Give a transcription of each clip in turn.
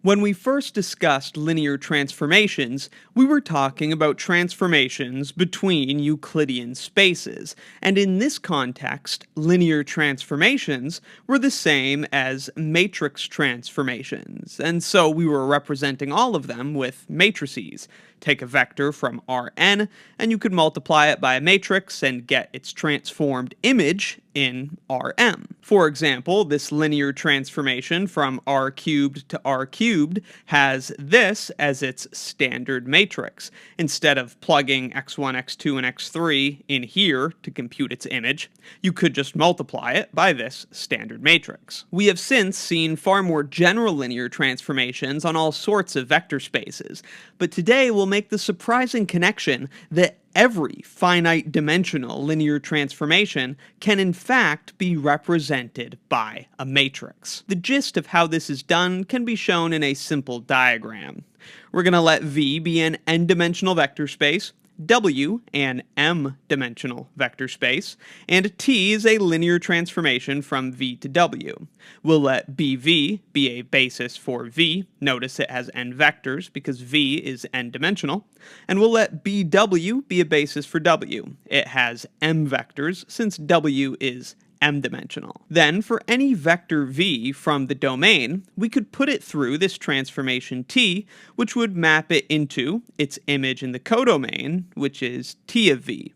When we first discussed linear transformations, we were talking about transformations between Euclidean spaces, and in this context, linear transformations were the same as matrix transformations, and so we were representing all of them with matrices. Take a vector from Rn, and you could multiply it by a matrix and get its transformed image in Rm. For example, this linear transformation from r cubed to r cubed has this as its standard matrix. Instead of plugging x1, x2, and x3 in here to compute its image, you could just multiply it by this standard matrix. We have since seen far more general linear transformations on all sorts of vector spaces, but today we'll make the surprising connection that every finite-dimensional linear transformation can in fact be represented by a matrix. The gist of how this is done can be shown in a simple diagram. We're going to let V be an n-dimensional vector space, W an m-dimensional vector space, and T is a linear transformation from V to W. We'll let BV be a basis for V, notice it has n vectors because V is n-dimensional, and we'll let BW be a basis for W. It has m vectors since W is m-dimensional. Then, for any vector v from the domain, we could put it through this transformation T, which would map it into its image in the codomain, which is T of v.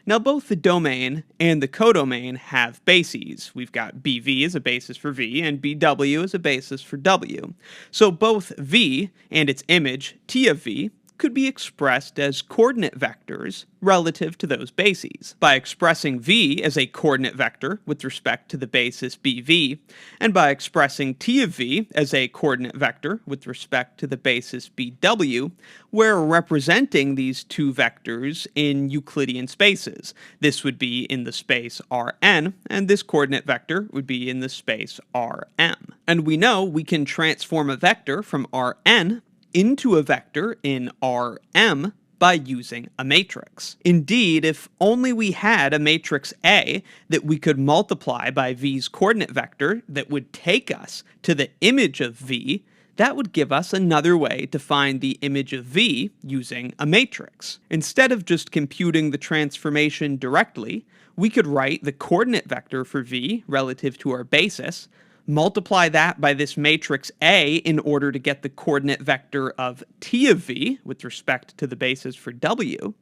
Now, both the domain and the codomain have bases. We've got BV as a basis for V, and BW as a basis for W. So both V and its image, T of V, could be expressed as coordinate vectors relative to those bases. By expressing v as a coordinate vector with respect to the basis bv, and by expressing t of v as a coordinate vector with respect to the basis bw, we're representing these two vectors in Euclidean spaces. This would be in the space Rn, and this coordinate vector would be in the space Rm. And we know we can transform a vector from Rn into a vector in Rm by using a matrix. Indeed, if only we had a matrix A that we could multiply by V's coordinate vector that would take us to the image of V, that would give us another way to find the image of V using a matrix. Instead of just computing the transformation directly, we could write the coordinate vector for V relative to our basis, multiply that by this matrix A in order to get the coordinate vector of T of V with respect to the basis for W,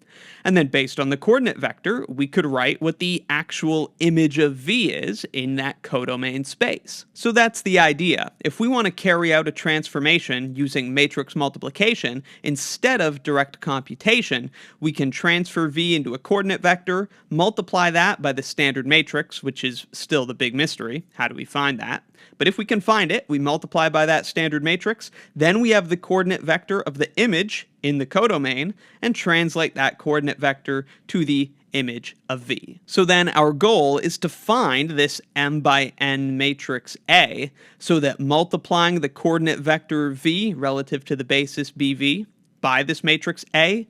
and then based on the coordinate vector, we could write what the actual image of V is in that codomain space. So that's the idea. If we want to carry out a transformation using matrix multiplication instead of direct computation, we can transfer V into a coordinate vector, multiply that by the standard matrix, which is still the big mystery. How do we find that? But if we can find it, we multiply by that standard matrix, then we have the coordinate vector of the image in the codomain, and translate that coordinate vector to the image of V. So then our goal is to find this m by n matrix A, so that multiplying the coordinate vector V relative to the basis BV by this matrix A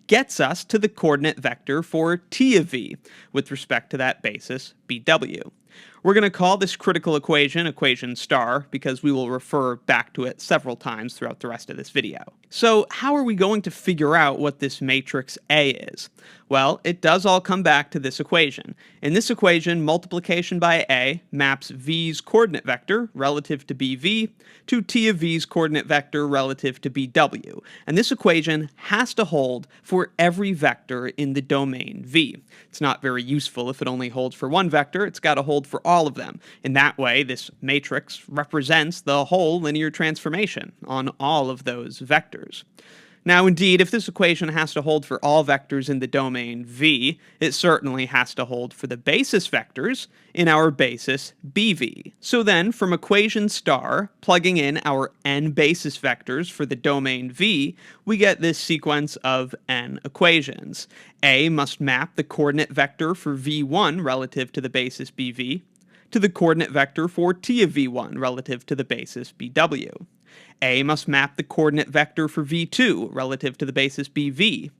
gets us to the coordinate vector for T of V with respect to that basis BW. We're going to call this critical equation equation star because we will refer back to it several times throughout the rest of this video. So how are we going to figure out what this matrix A is? Well, it does all come back to this equation. In this equation, multiplication by A maps V's coordinate vector relative to BV to T of V's coordinate vector relative to BW. And this equation has to hold for every vector in the domain V. It's not very useful if it only holds for one vector. It's got to hold for all of them. In that way, this matrix represents the whole linear transformation on all of those vectors. Now, indeed, if this equation has to hold for all vectors in the domain V, it certainly has to hold for the basis vectors in our basis BV. So then, from equation star, plugging in our n basis vectors for the domain V, we get this sequence of n equations. A must map the coordinate vector for V1 relative to the basis BV to the coordinate vector for T of V1 relative to the basis BW. A must map the coordinate vector for V2 relative to the basis BV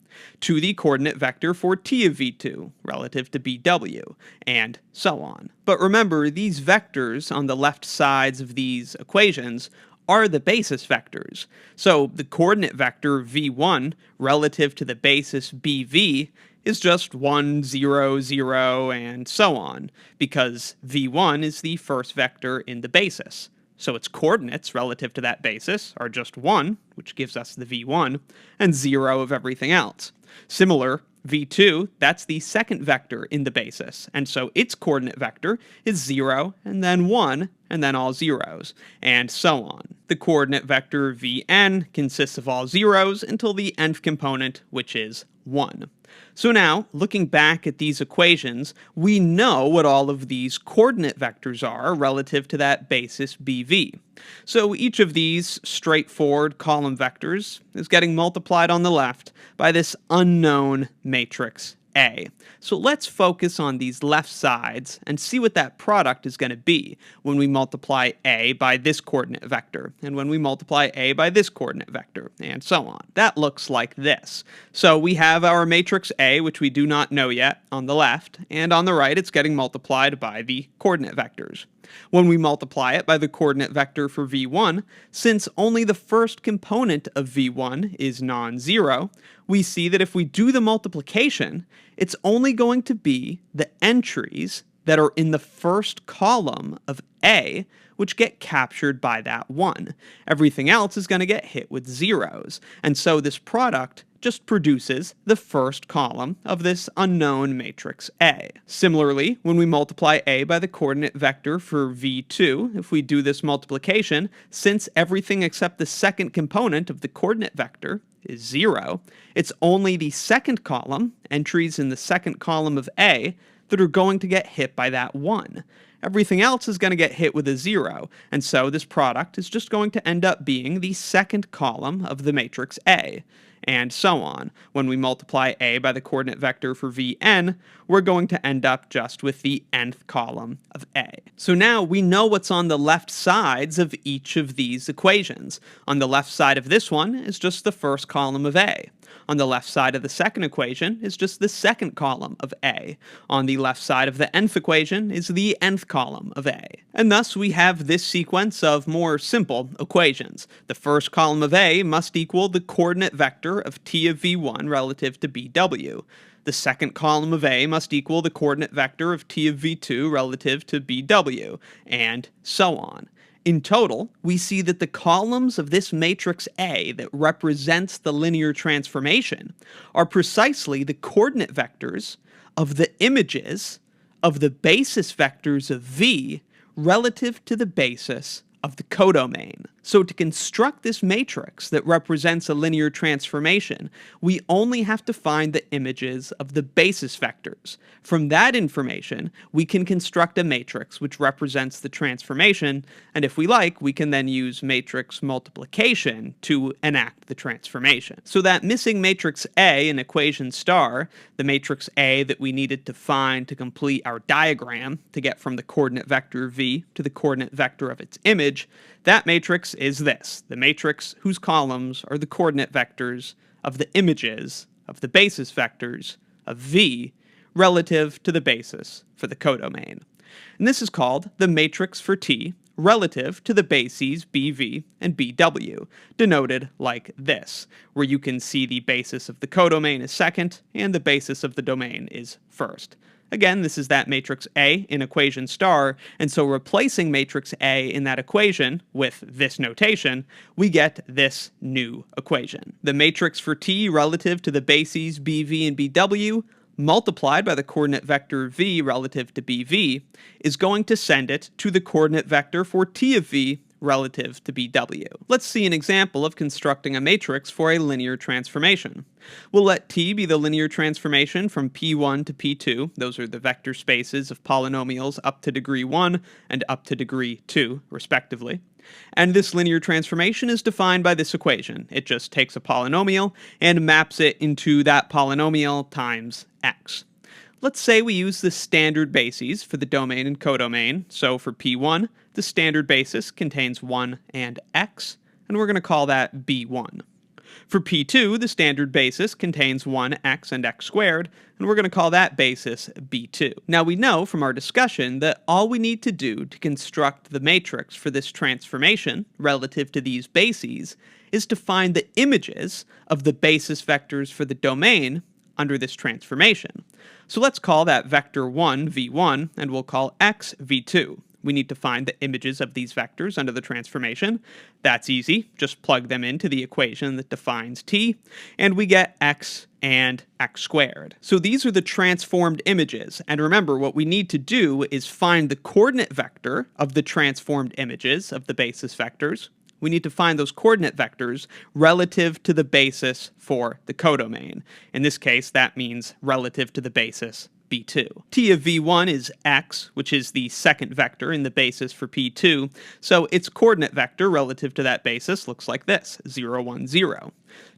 to the coordinate vector for T of V2 relative to BW, and so on. But remember, these vectors on the left sides of these equations are the basis vectors. So the coordinate vector v1 relative to the basis bv is just 1, 0, 0, and so on, because v1 is the first vector in the basis. So its coordinates relative to that basis are just 1, which gives us the v1, and 0 of everything else. Similar, v2, that's the second vector in the basis, and so its coordinate vector is 0, and then 1, and then all zeros, and so on. The coordinate vector vn consists of all zeros until the nth component, which is 1. So now, looking back at these equations, we know what all of these coordinate vectors are relative to that basis bv. So each of these straightforward column vectors is getting multiplied on the left by this unknown matrix A. So let's focus on these left sides and see what that product is going to be when we multiply A by this coordinate vector, and when we multiply A by this coordinate vector, and so on. That looks like this. So we have our matrix A, which we do not know yet, on the left, and on the right it's getting multiplied by the coordinate vectors. When we multiply it by the coordinate vector for v1, since only the first component of v1 is non-zero, we see that if we do the multiplication, it's only going to be the entries that are in the first column of A, which get captured by that 1. Everything else is going to get hit with zeros, and so this product just produces the first column of this unknown matrix A. Similarly, when we multiply A by the coordinate vector for v2, if we do this multiplication, since everything except the second component of the coordinate vector is 0, it's only the second column, entries in the second column of A, that are going to get hit by that 1. Everything else is going to get hit with a 0, and so this product is just going to end up being the second column of the matrix A, and so on. When we multiply A by the coordinate vector for Vn, we're going to end up just with the nth column of A. So now we know what's on the left sides of each of these equations. On the left side of this one is just the first column of A. On the left side of the second equation is just the second column of A. On the left side of the nth equation is the nth column of A. And thus we have this sequence of more simple equations. The first column of A must equal the coordinate vector of t of v1 relative to bw. The second column of A must equal the coordinate vector of t of v2 relative to bw, and so on. In total, we see that the columns of this matrix A that represents the linear transformation are precisely the coordinate vectors of the images of the basis vectors of V relative to the basis of the codomain. So to construct this matrix that represents a linear transformation, we only have to find the images of the basis vectors. From that information, we can construct a matrix which represents the transformation, and if we like, we can then use matrix multiplication to enact the transformation. So that missing matrix A in equation star, the matrix A that we needed to find to complete our diagram to get from the coordinate vector V to the coordinate vector of its image, that matrix is this, the matrix whose columns are the coordinate vectors of the images of the basis vectors of V relative to the basis for the codomain. And this is called the matrix for T relative to the bases BV and BW, denoted like this, where you can see the basis of the codomain is second and the basis of the domain is first. Again, this is that matrix A in equation star, and so replacing matrix A in that equation with this notation, we get this new equation. The matrix for T relative to the bases BV and BW multiplied by the coordinate vector V relative to BV is going to send it to the coordinate vector for T of V relative to BW. Let's see an example of constructing a matrix for a linear transformation. We'll let T be the linear transformation from P1 to P2. Those are the vector spaces of polynomials up to degree 1 and up to degree 2, respectively. And this linear transformation is defined by this equation. It just takes a polynomial and maps it into that polynomial times x. Let's say we use the standard bases for the domain and codomain. So for P1, the standard basis contains 1 and x, and we're going to call that B1. For P2, the standard basis contains 1x and x squared, and we're going to call that basis B2. Now we know from our discussion that all we need to do to construct the matrix for this transformation relative to these bases is to find the images of the basis vectors for the domain under this transformation. So let's call that vector 1 v1, and we'll call x v2. We need to find the images of these vectors under the transformation. That's easy. Just plug them into the equation that defines t, and we get x and x squared. So these are the transformed images, and remember what we need to do is find the coordinate vector of the transformed images of the basis vectors. We need to find those coordinate vectors relative to the basis for the codomain. In this case, that means relative to the basis B2. T of V1 is x, which is the second vector in the basis for P2, so its coordinate vector relative to that basis looks like this, 0, 1, 0.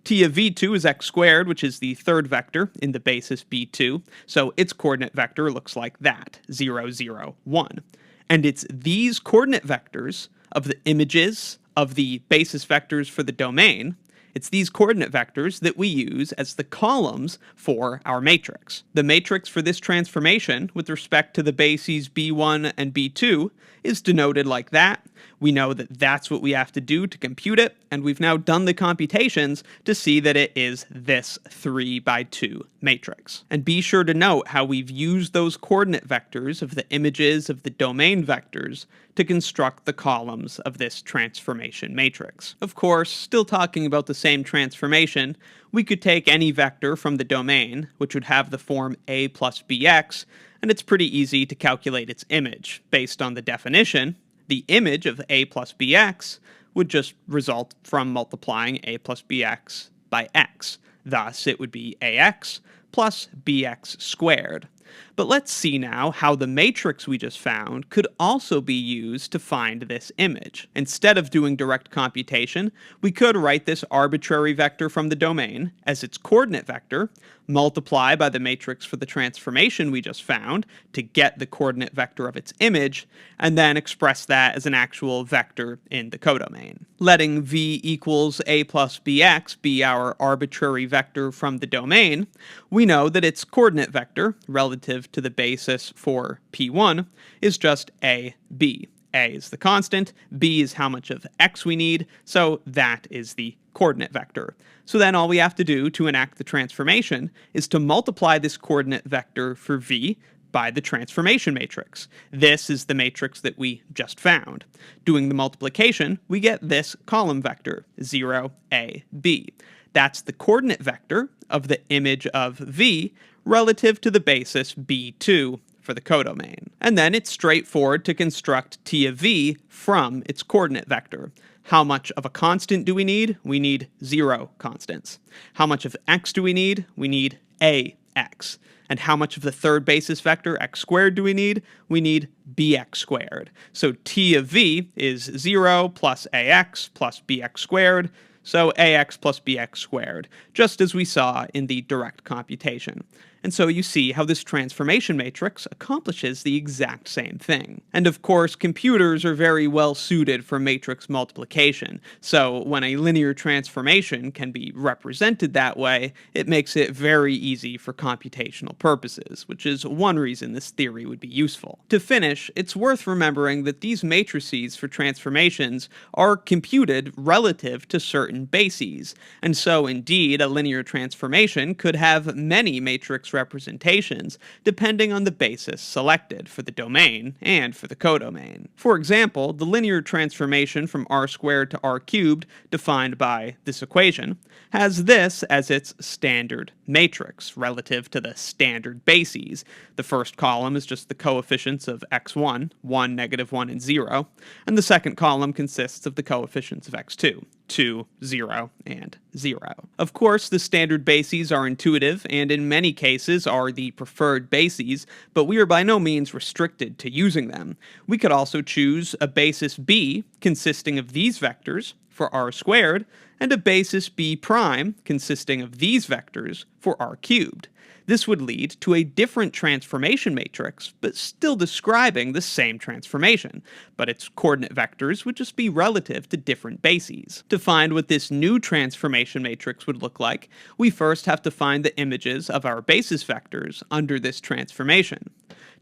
T of V2 is x squared, which is the third vector in the basis B2, so its coordinate vector looks like that, 0, 0, 1. And it's these coordinate vectors of the images of the basis vectors for the domain, it's these coordinate vectors that we use as the columns for our matrix. The matrix for this transformation with respect to the bases B1 and B2 is denoted like that. We know that that's what we have to do to compute it, and we've now done the computations to see that it is this 3 by 2 matrix. And be sure to note how we've used those coordinate vectors of the images of the domain vectors to construct the columns of this transformation matrix. Of course, still talking about the same transformation, we could take any vector from the domain, which would have the form a plus bx, and it's pretty easy to calculate its image. Based on the definition, the image of a plus bx would just result from multiplying a plus bx by x. Thus, it would be ax plus bx squared. But let's see now how the matrix we just found could also be used to find this image. Instead of doing direct computation, we could write this arbitrary vector from the domain as its coordinate vector, multiply by the matrix for the transformation we just found to get the coordinate vector of its image, and then express that as an actual vector in the codomain. Letting v equals a plus bx be our arbitrary vector from the domain, we know that its coordinate vector, relative to the basis for P1, is just a, b. A is the constant, b is how much of x we need, so that is the coordinate vector. So then all we have to do to enact the transformation is to multiply this coordinate vector for v by the transformation matrix. This is the matrix that we just found. Doing the multiplication, we get this column vector, 0, a, b. That's the coordinate vector of the image of v relative to the basis b2 for the codomain. And then it's straightforward to construct t of v from its coordinate vector. How much of a constant do we need? We need 0 constants. How much of x do we need? We need ax. And how much of the third basis vector, x squared, do we need? We need bx squared. So t of v is 0 plus ax plus bx squared, so ax plus bx squared, just as we saw in the direct computation. And so you see how this transformation matrix accomplishes the exact same thing. And of course, computers are very well suited for matrix multiplication, so when a linear transformation can be represented that way, it makes it very easy for computational purposes, which is one reason this theory would be useful. To finish, it's worth remembering that these matrices for transformations are computed relative to certain bases, and so indeed a linear transformation could have many matrix representations depending on the basis selected for the domain and for the codomain. For example, the linear transformation from r squared to r cubed, defined by this equation, has this as its standard matrix relative to the standard bases. The first column is just the coefficients of x1, 1, -1, and 0, and the second column consists of the coefficients of x2, 2, 0, and 0. Of course, the standard bases are intuitive and in many cases are the preferred bases, but we are by no means restricted to using them. We could also choose a basis b consisting of these vectors, for r squared, and a basis b prime consisting of these vectors for r cubed. This would lead to a different transformation matrix, but still describing the same transformation, but its coordinate vectors would just be relative to different bases. To find what this new transformation matrix would look like, we first have to find the images of our basis vectors under this transformation.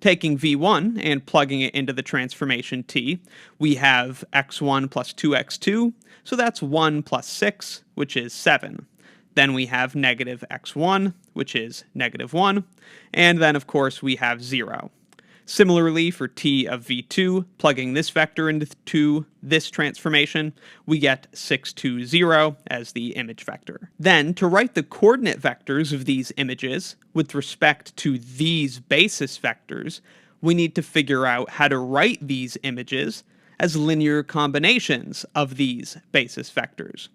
Taking v1 and plugging it into the transformation t, we have x1 plus 2x2, so that's 1 plus 6, which is 7. Then we have negative x1, which is negative 1, and then of course we have 0. Similarly, for t of v2, plugging this vector into this transformation, we get 6, 2, 0 as the image vector. Then, to write the coordinate vectors of these images with respect to these basis vectors, we need to figure out how to write these images as linear combinations of these basis vectors.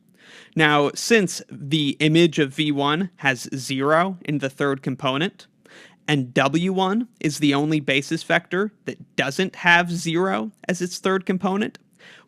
Now, since the image of v1 has 0 in the third component, and w1 is the only basis vector that doesn't have 0 as its third component,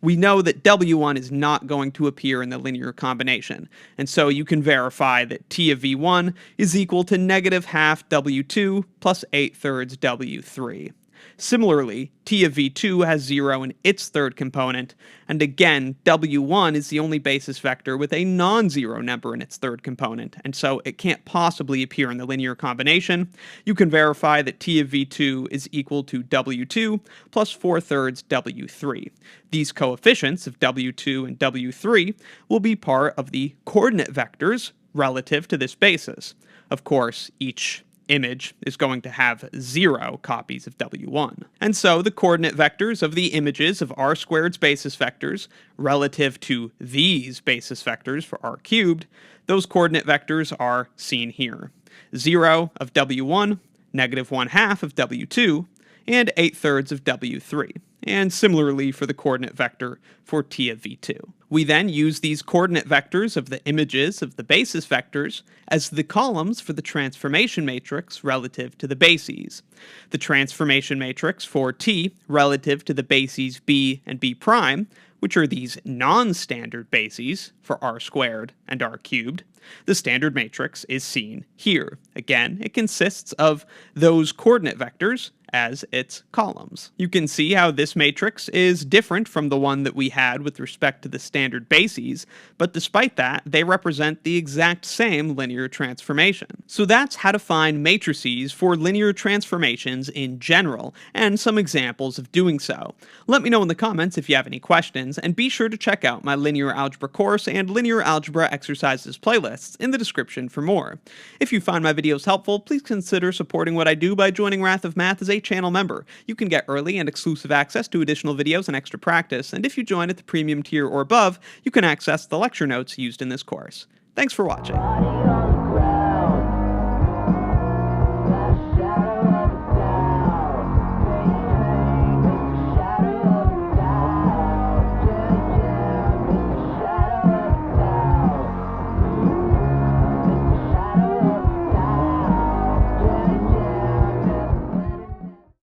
we know that w1 is not going to appear in the linear combination, and so you can verify that t of v1 is equal to negative half w2 plus 8/3 w3. Similarly, t of v2 has 0 in its third component, and again, w1 is the only basis vector with a non-zero number in its third component, and so it can't possibly appear in the linear combination. You can verify that t of v2 is equal to w2 plus 4/3 w3. These coefficients of w2 and w3 will be part of the coordinate vectors relative to this basis. Of course, each image is going to have 0 copies of w1. And so the coordinate vectors of the images of r squared's basis vectors relative to these basis vectors for r cubed, those coordinate vectors are seen here. 0 of w1, negative 1/2 of w2, and 8/3 of w3. And similarly for the coordinate vector for t of v2. We then use these coordinate vectors of the images of the basis vectors as the columns for the transformation matrix relative to the bases. The transformation matrix for t relative to the bases b and b prime, which are these non-standard bases for r squared and r cubed. The standard matrix is seen here. Again, it consists of those coordinate vectors as its columns. You can see how this matrix is different from the one that we had with respect to the standard bases, but despite that, they represent the exact same linear transformation. So that's how to find matrices for linear transformations in general, and some examples of doing so. Let me know in the comments if you have any questions, and be sure to check out my linear algebra course and linear algebra exercises playlists in the description for more. If you find my videos helpful, please consider supporting what I do by joining Wrath of Math as a channel member. You can get early and exclusive access to additional videos and extra practice, and if you join at the premium tier or above, you can access the lecture notes used in this course. Thanks for watching.